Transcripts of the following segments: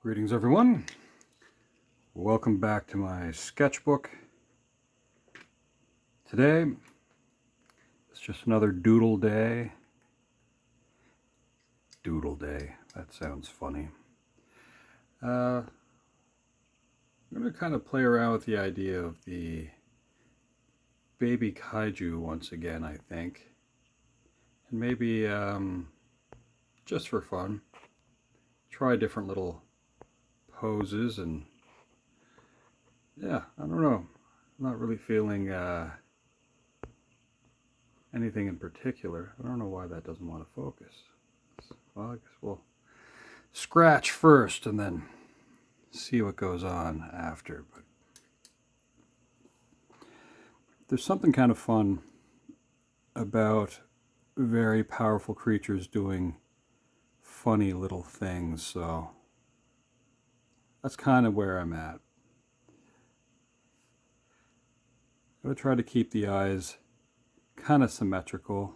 Greetings everyone, welcome back to my sketchbook. Today it's just another doodle day. Doodle day, that sounds funny. I'm going to kind of play around with the idea of the baby kaiju once again, I think. And maybe just for fun, try different little poses and yeah, I don't know. I'm not really feeling anything in particular. I don't know why that doesn't want to focus. Well, I guess we'll scratch first and then see what goes on after. But there's something kind of fun about very powerful creatures doing funny little things, so that's kind of where I'm at. I'm going to try to keep the eyes kind of symmetrical.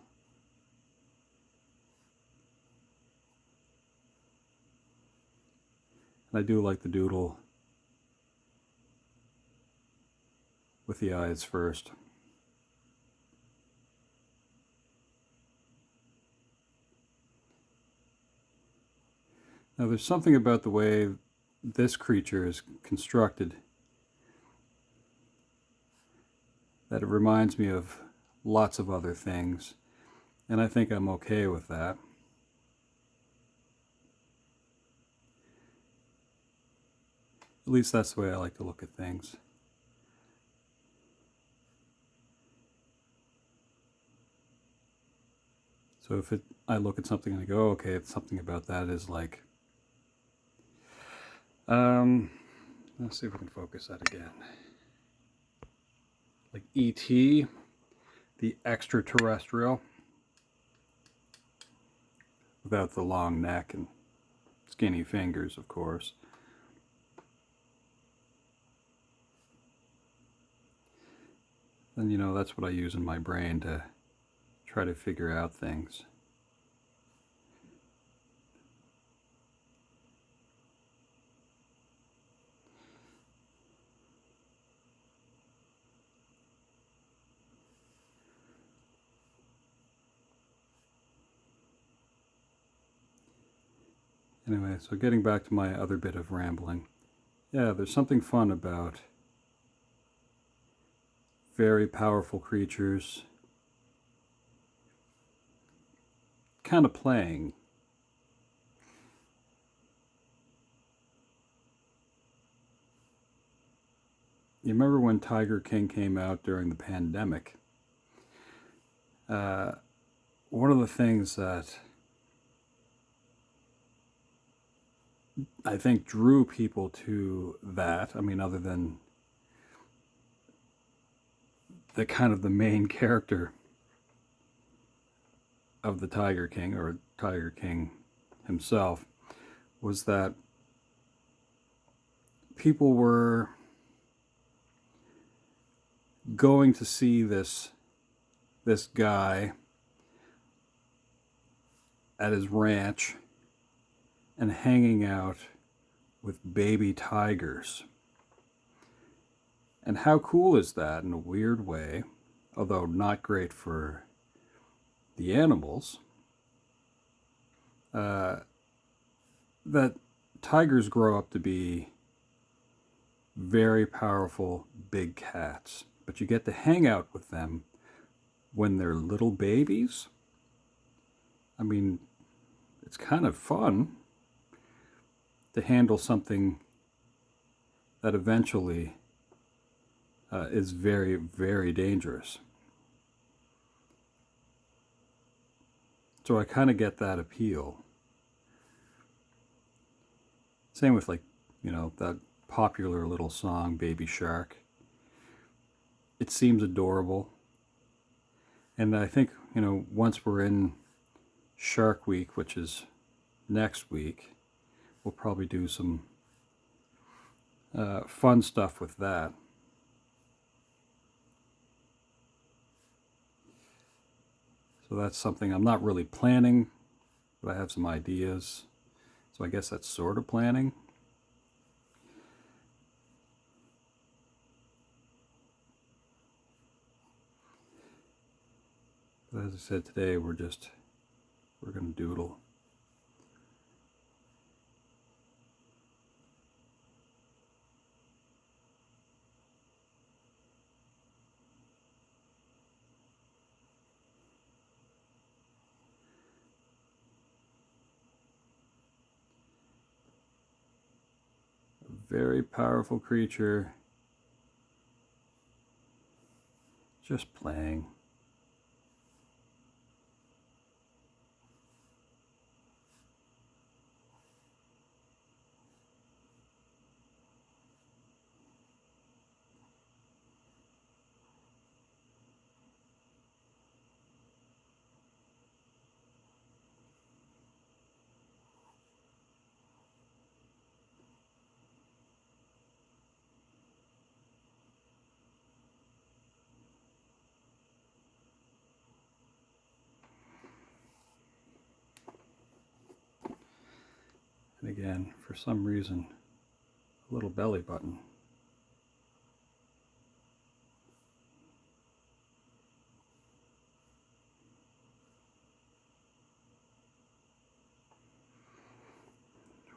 And I do like the doodle with the eyes first. Now there's something about the way this creature is constructed that it reminds me of lots of other things, and I think I'm okay with that. At least that's the way I like to look at things. So if I look at something and I go, okay, it's something about that is like, let's see if we can focus that again. Like E.T., the extraterrestrial, without the long neck and skinny fingers, of course. And you know, that's what I use in my brain to try to figure out things. Anyway, so getting back to my other bit of rambling. Yeah, there's something fun about very powerful creatures kind of playing. You remember when Tiger King came out during the pandemic? One of the things that I think drew people to that, I mean, other than the kind of the main character of the Tiger King, or Tiger King himself, was that people were going to see this guy at his ranch and hanging out with baby tigers. And how cool is that in a weird way, although not great for the animals, that tigers grow up to be very powerful big cats, but you get to hang out with them when they're little babies. I mean, it's kind of fun to handle something that eventually is very, very dangerous. So I kind of get that appeal. Same with, like, you know, that popular little song, Baby Shark. It seems adorable. And I think, you know, once we're in Shark Week, which is next week, we'll probably do some fun stuff with that. So that's something I'm not really planning, but I have some ideas. So I guess that's sort of planning. as I said, today we're going to doodle. A very powerful creature, just playing. And again, for some reason, a little belly button.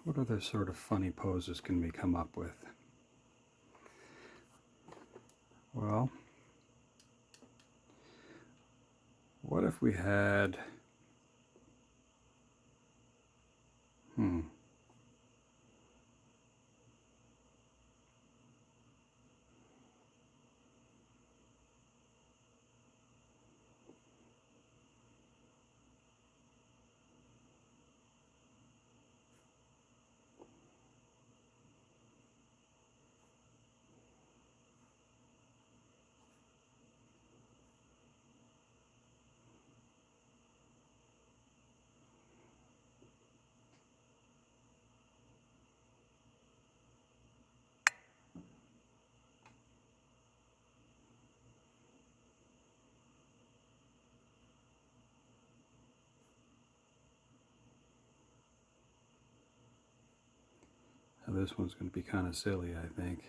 What other sort of funny poses can we come up with? Well, what if we had, this one's going to be kind of silly, I think.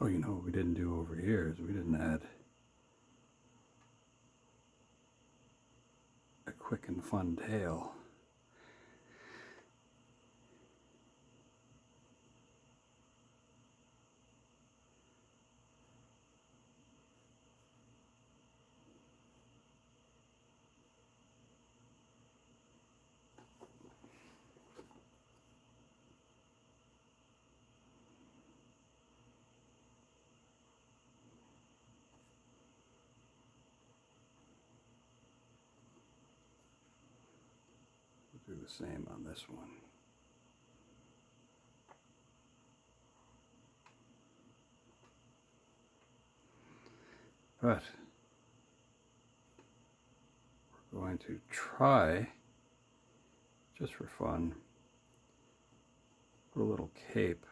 Oh, you know what we didn't do over here is we didn't add a quick and fun tail. We'll do the same on this one. But we're going to try, just for fun, put a little cape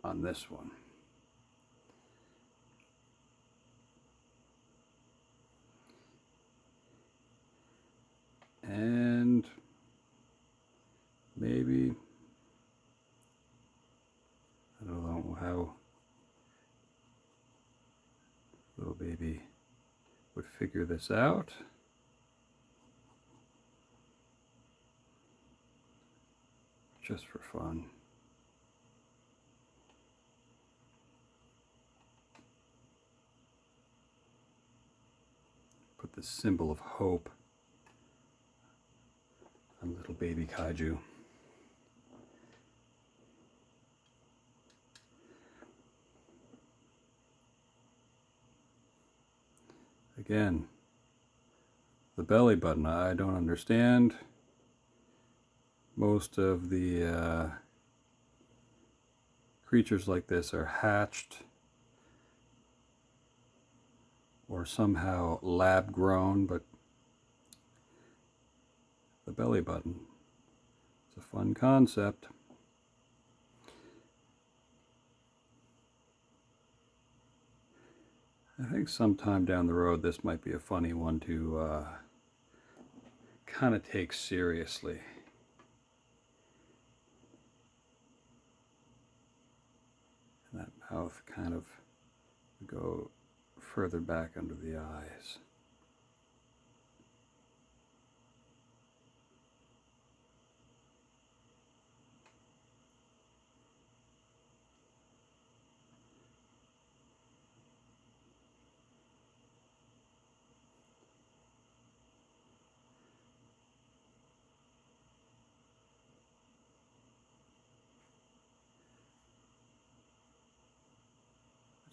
on this one. And maybe, I don't know how little baby would figure this out. Just for fun. Put the symbol of hope on little baby kaiju. Again, the belly button, I don't understand. Most of the creatures like this are hatched or somehow lab grown, but the belly button, it's a fun concept. I think sometime down the road this might be a funny one to kind of take seriously. And that mouth kind of go further back under the eyes.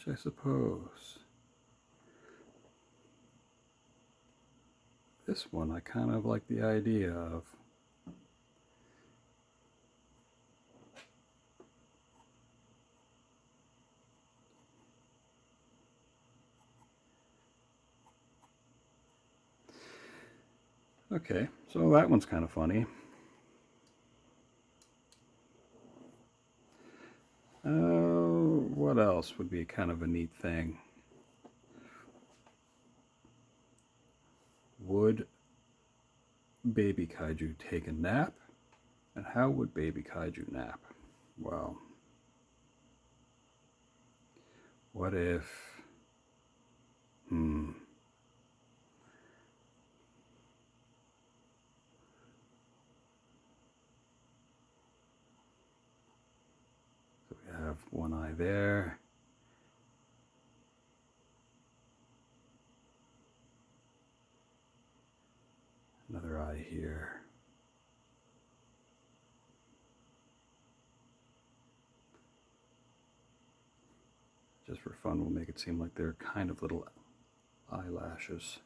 Which I suppose this one I kind of like the idea of. Okay, so that one's kind of funny. What else would be kind of a neat thing? Would baby kaiju take a nap? And how would baby kaiju nap? Well, what if... So we have one eye there. Another eye here. Just for fun, we'll make it seem like they're kind of little eyelashes.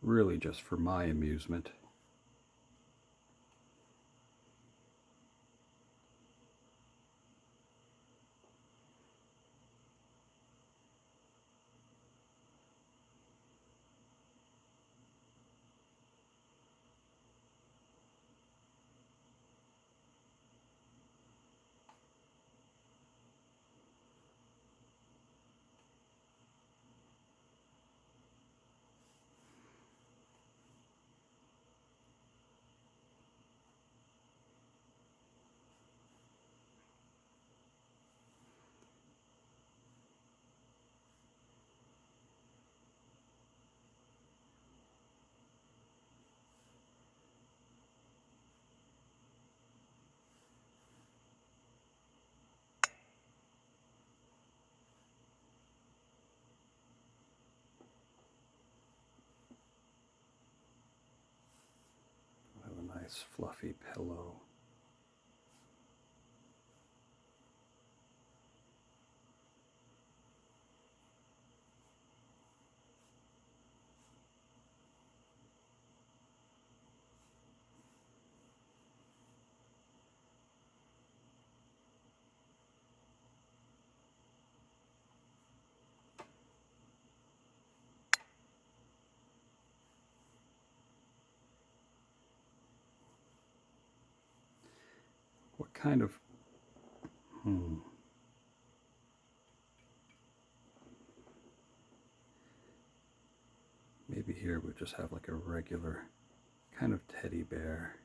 Really just for my amusement. We'll have a nice fluffy pillow. What kind of... here we just have like a regular kind of teddy bear.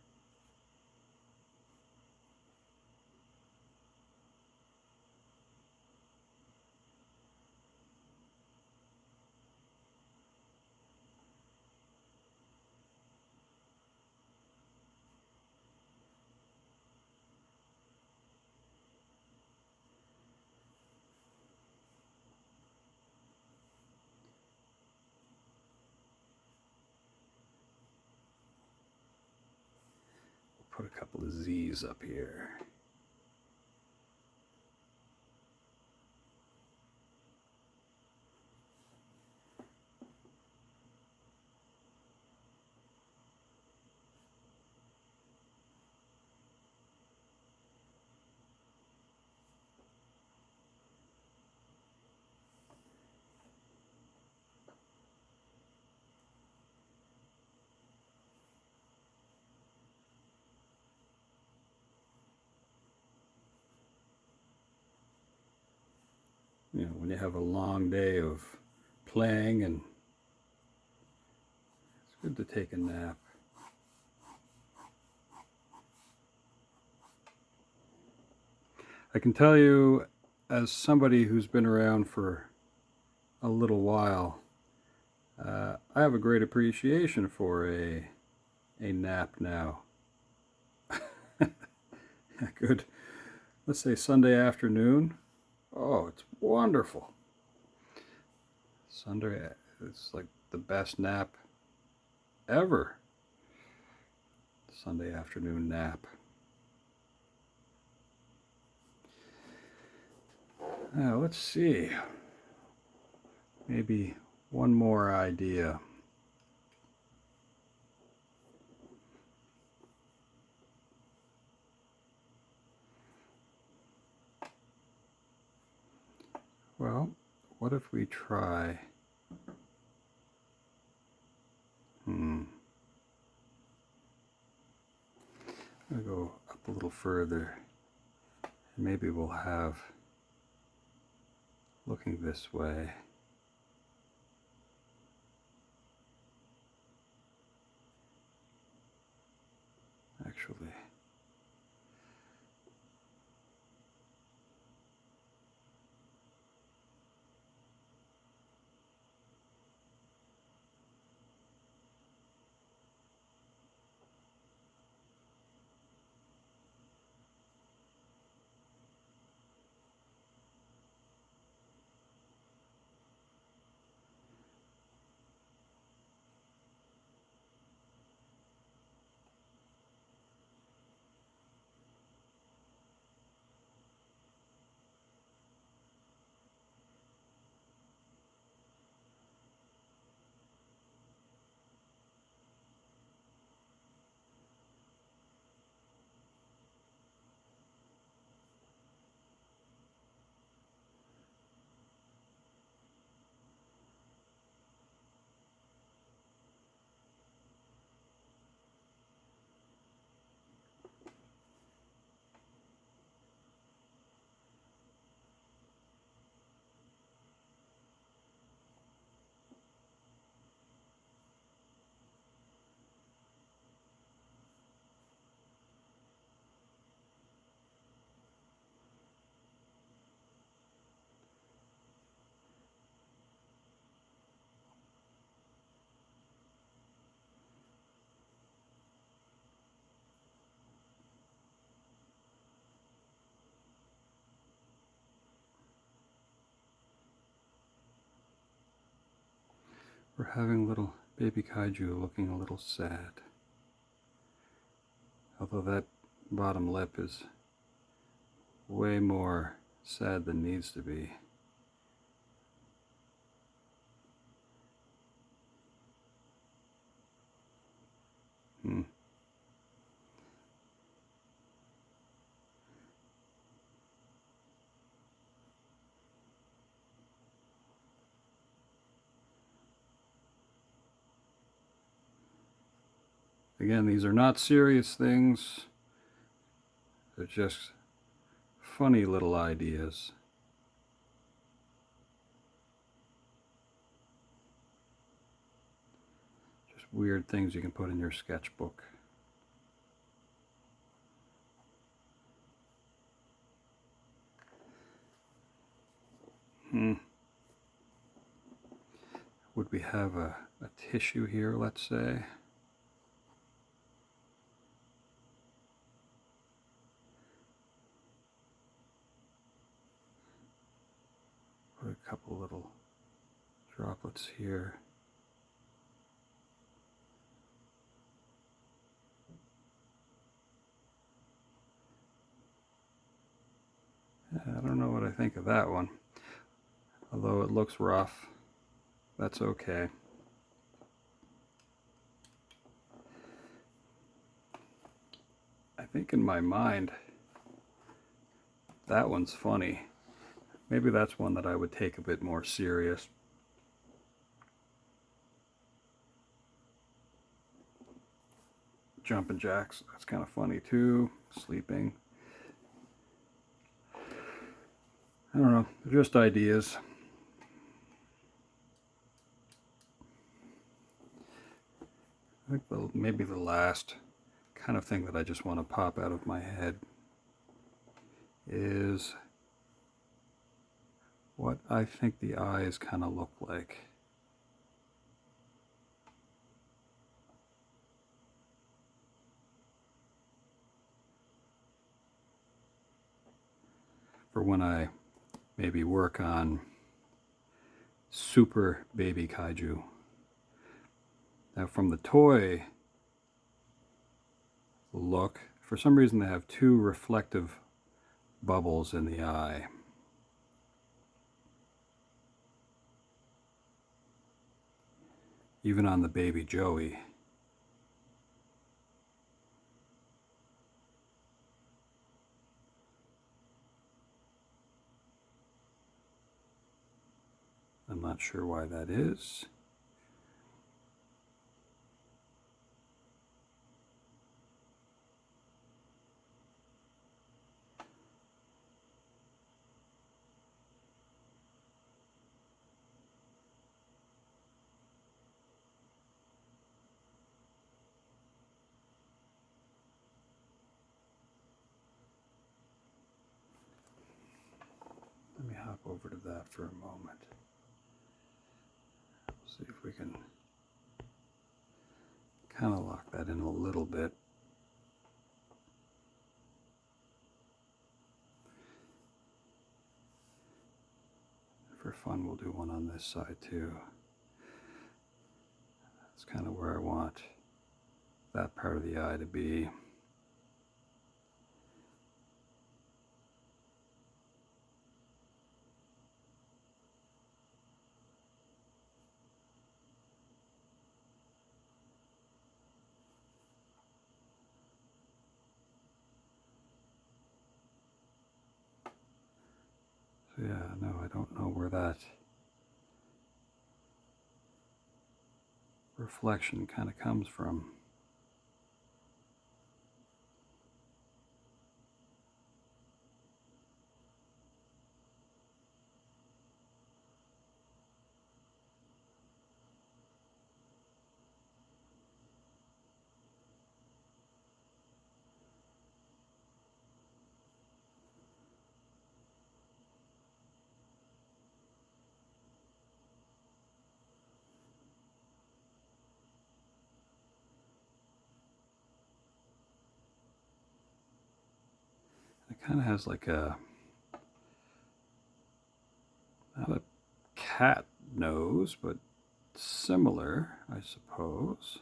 Put a couple of Z's up here. You know, when you have a long day of playing, and it's good to take a nap. I can tell you, as somebody who's been around for a little while, I have a great appreciation for a nap now. Good, let's say Sunday afternoon. Oh, it's wonderful. Sunday, it's like the best nap ever. Sunday afternoon nap. Now, let's see. Maybe one more idea. Well, what if we try? I'm going to go up a little further. And maybe we'll have, looking this way, actually. We're having little baby kaiju looking a little sad. Although that bottom lip is way more sad than needs to be. Again, these are not serious things. They're just funny little ideas. weird things you can put in your sketchbook. Would we have a tissue here, let's say? Put a couple little droplets here. I don't know what I think of that one. Although it looks rough, that's okay. I think in my mind, that one's funny. Maybe that's one that I would take a bit more serious. Jumping jacks, that's kind of funny too. Sleeping. I don't know, they're just ideas. I think maybe the last kind of thing that I just want to pop out of my head is what I think the eyes kind of look like. For when I maybe work on super baby kaiju. Now from the toy look, for some reason they have two reflective bubbles in the eye. Even on the baby Joey. I'm not sure why that is. Let me hop over to that for a moment. See if we can kind of lock that in a little bit. For fun, we'll do one on this side too. That's kind of where I want that part of the eye to be. So yeah, no, I don't know where that reflection kind of comes from. It kind of has like a, not a cat nose, but similar, I suppose.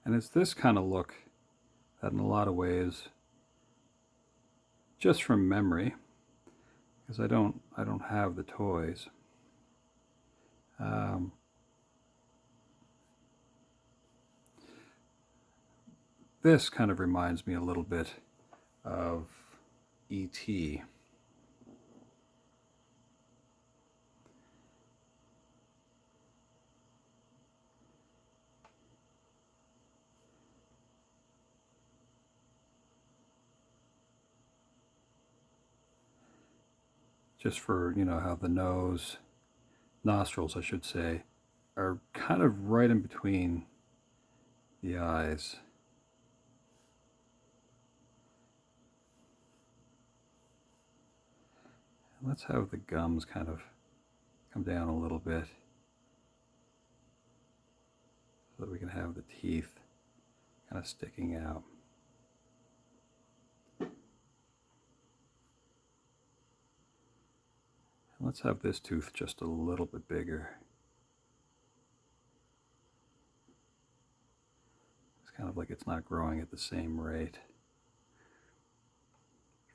And it's this kind of look that in a lot of ways, just from memory, because I don't have the toys. This kind of reminds me a little bit of E.T. Just for, you know, how the nose nostrils, I should say, are kind of right in between the eyes. Let's have the gums kind of come down a little bit so that we can have the teeth kind of sticking out. And let's have this tooth just a little bit bigger. It's kind of like it's not growing at the same rate.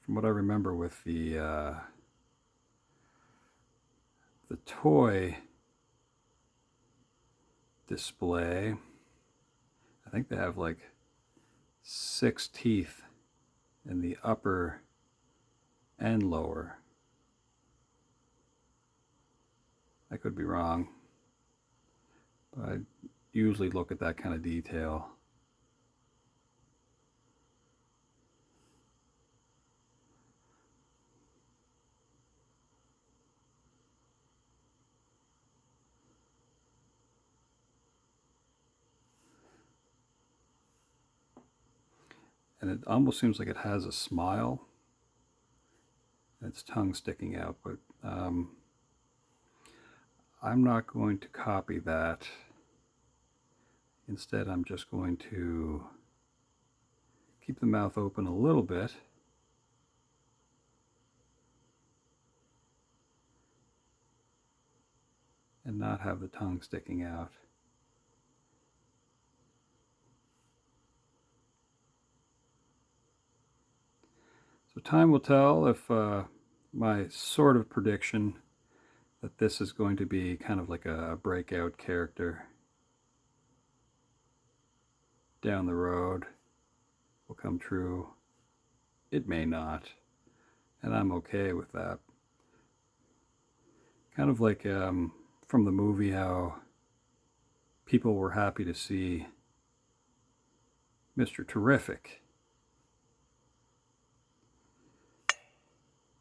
From what I remember with the toy display, I think they have like 6 teeth in the upper and lower. I could be wrong, but I usually look at that kind of detail. And it almost seems like it has a smile. Its tongue sticking out, but I'm not going to copy that. Instead, I'm just going to keep the mouth open a little bit. And not have the tongue sticking out. So time will tell if my sort of prediction that this is going to be kind of like a breakout character down the road will come true. It may not, and I'm okay with that. Kind of like from the movie, how people were happy to see Mr. Terrific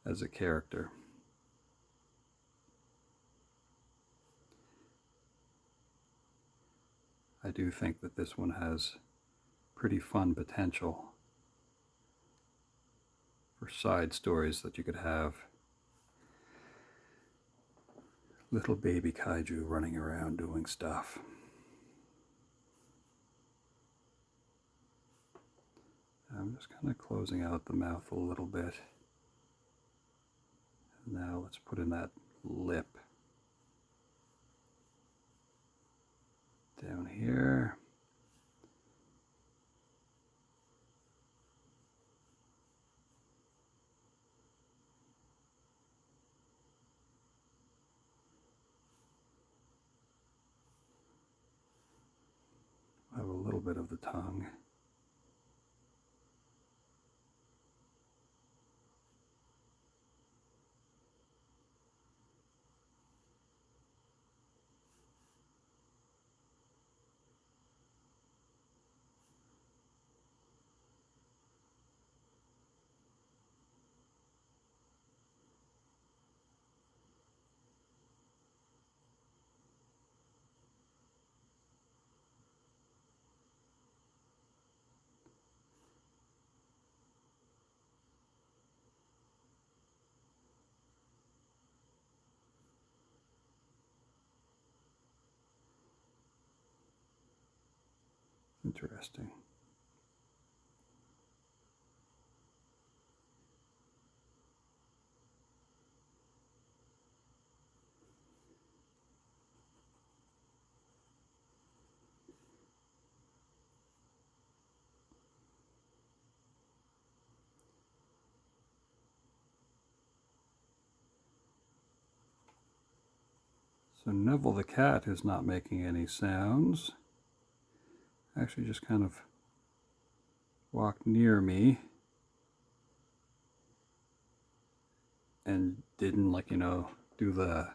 as a character. I do think that this one has pretty fun potential for side stories that you could have. Little baby kaiju running around doing stuff. I'm just kind of closing out the mouth a little bit. Now let's put in that lip. Down here. I have a little bit of the tongue. Interesting. So Neville the cat is not making any sounds. Actually just kind of walked near me and didn't, like, do the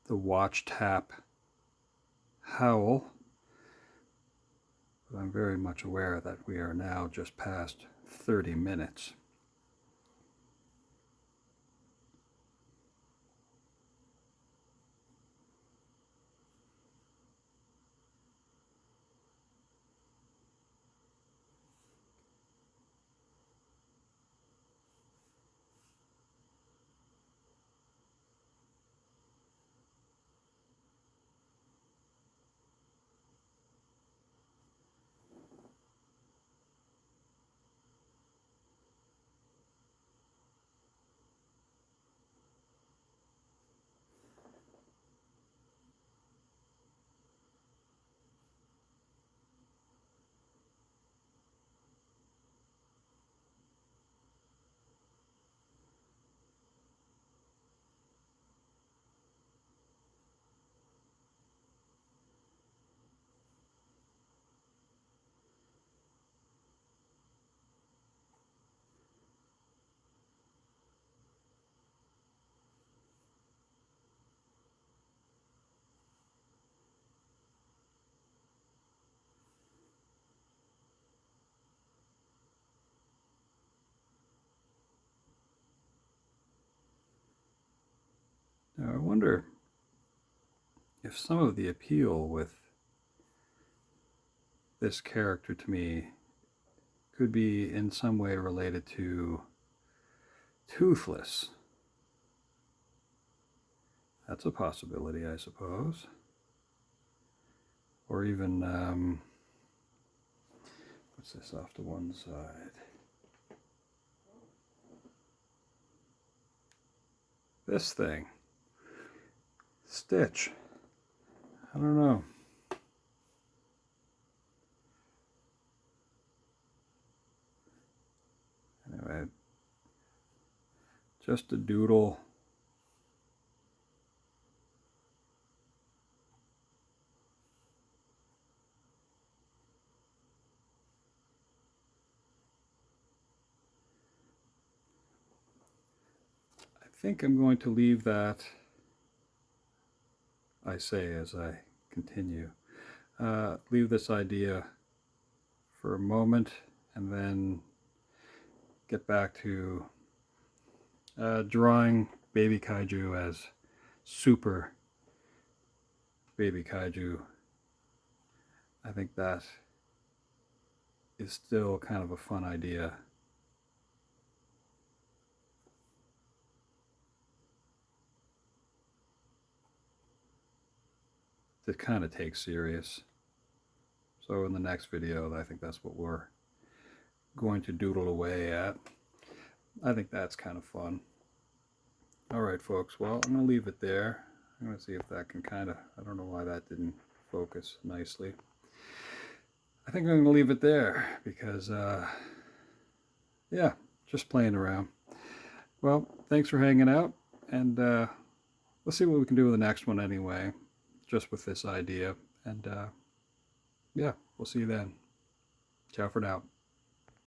watch tap howl. But I'm very much aware that we are now just past 30 minutes. wonder if some of the appeal with this character to me could be in some way related to Toothless. That's a possibility, I suppose. Or even, what's this off to one side? This thing. Stitch. I don't know. Anyway, just a doodle. I think I'm going to leave that, I say as I continue, leave this idea for a moment and then get back to drawing Baby Kaiju as super Baby Kaiju. I think that is still kind of a fun idea. To kind of take serious. So in the next video, I think that's what we're going to doodle away at. I think that's kind of fun. Alright folks, well I'm going to leave it there. I'm going to see if that can kind of, I don't know why that didn't focus nicely. I think I'm going to leave it there because, yeah, just playing around. Well, thanks for hanging out, and let's see what we can do with the next one anyway, just with this idea. And yeah, we'll see you then. Ciao for now.